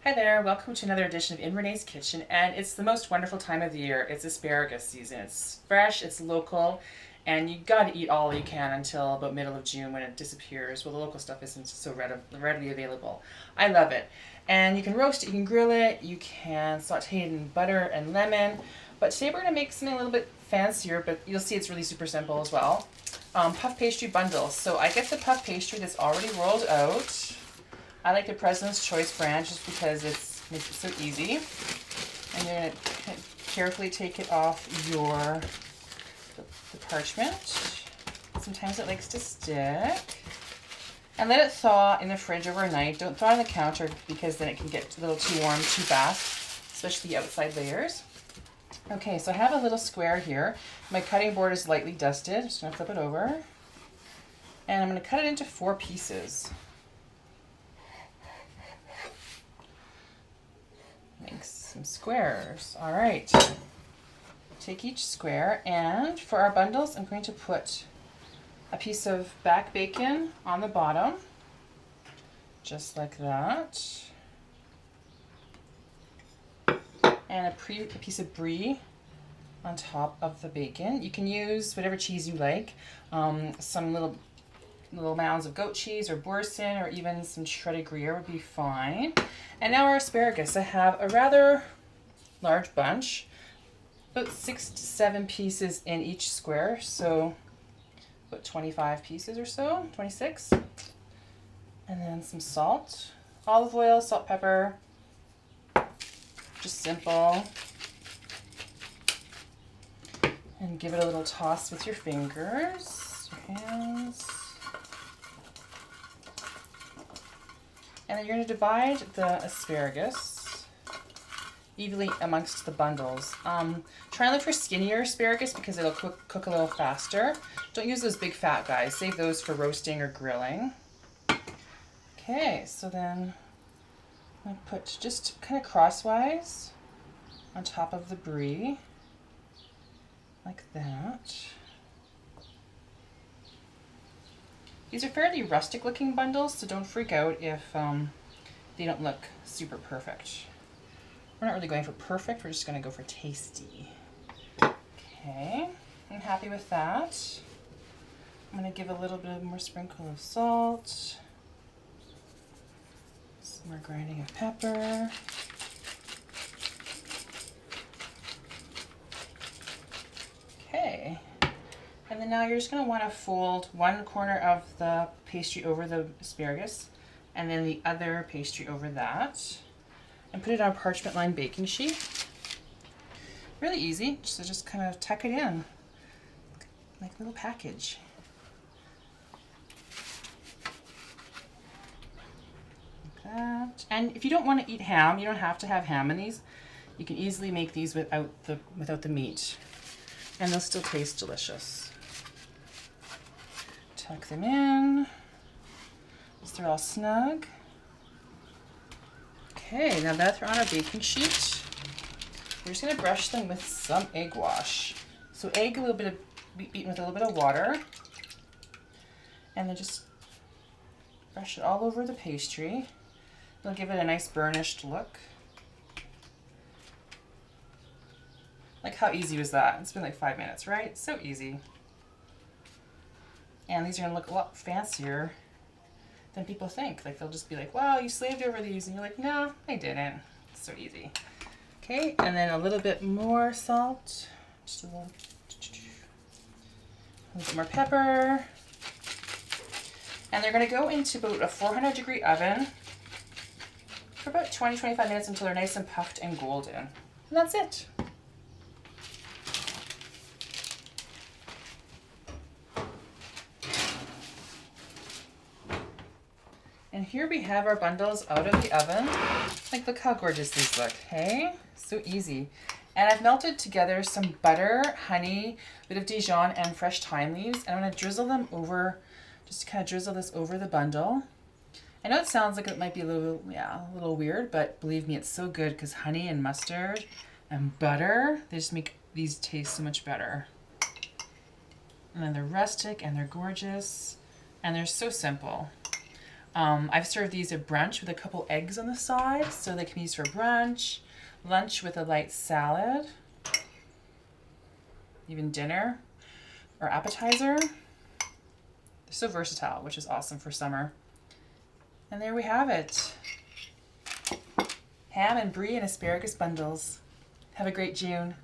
Hi there, welcome to another edition of In Renee's Kitchen, and it's the most wonderful time of the year. It's asparagus season. It's fresh, it's local, and you gotta eat all you can until about middle of June when it disappears. Well, the local stuff isn't so readily available. I love it. And you can roast it, you can grill it, you can saute it in butter and lemon. But today we're gonna make something a little bit fancier, but you'll see it's really super simple as well. Puff pastry bundles. So I get the puff pastry that's already rolled out. I like the President's Choice brand just because it makes it so easy. And you're going to carefully take it off the parchment. Sometimes it likes to stick. And let it thaw in the fridge overnight. Don't thaw on the counter because then it can get a little too warm too fast, especially the outside layers. Okay, so I have a little square here. My cutting board is lightly dusted. I'm just going to flip it over. And I'm going to cut it into 4 pieces. Make some squares. All right. Take each square, and for our bundles, I'm going to put a piece of back bacon on the bottom, just like that, and a piece of brie on top of the bacon. You can use whatever cheese you like. Some little mounds of goat cheese or boursin or even some shredded Gruyere would be fine. And now our asparagus. I have a rather large bunch, about 6 to 7 pieces in each square, so about 25 pieces or so, 26. And then some salt, olive oil, salt, pepper, just simple. And give it a little toss with your fingers, your hands. And then you're going to divide the asparagus evenly amongst the bundles. Try and look for skinnier asparagus because it'll cook a little faster. Don't use those big fat guys. Save those for roasting or grilling. Okay, so then I'm going to put just kind of crosswise on top of the brie, like that. These are fairly rustic looking bundles, so don't freak out if they don't look super perfect. We're not really going for perfect, we're just going to go for tasty. Okay, I'm happy with that. I'm going to give a little bit more sprinkle of salt, some more grinding of pepper. Okay. And then now you're just going to want to fold one corner of the pastry over the asparagus and then the other pastry over that and put it on a parchment lined baking sheet. Really easy, so just kind of tuck it in like a little package. Like that. And if you don't want to eat ham, you don't have to have ham in these. You can easily make these without the meat, and they'll still taste delicious. Tuck them in, so they're all snug. Okay, now that they're on our baking sheet, we're just going to brush them with some egg wash. So egg, beaten with a little bit of water, and then just brush it all over the pastry. It'll give it a nice burnished look. Like, how easy was that? It's been like 5 minutes, right? So easy. And these are going to look a lot fancier than people think. Like, they'll just be like, wow, you slaved over these. And you're like, no, I didn't. It's so easy. Okay, and then a little bit more salt. Just a little bit more pepper. And they're going to go into about a 400-degree oven for about 20-25 minutes until they're nice and puffed and golden. And that's it. And here we have our bundles out of the oven. Like, look how gorgeous these look, hey? So easy. And I've melted together some butter, honey, a bit of Dijon, and fresh thyme leaves. And I'm going to drizzle them over, just kind of drizzle this over the bundle. I know it sounds like it might be a little weird, but believe me, it's so good because honey and mustard and butter, they just make these taste so much better. And then they're rustic and they're gorgeous and they're so simple. I've served these at brunch with a couple eggs on the side, so they can be used for brunch, lunch with a light salad, even dinner or appetizer. They're so versatile, which is awesome for summer. And there we have it. Ham and brie and asparagus bundles. Have a great June.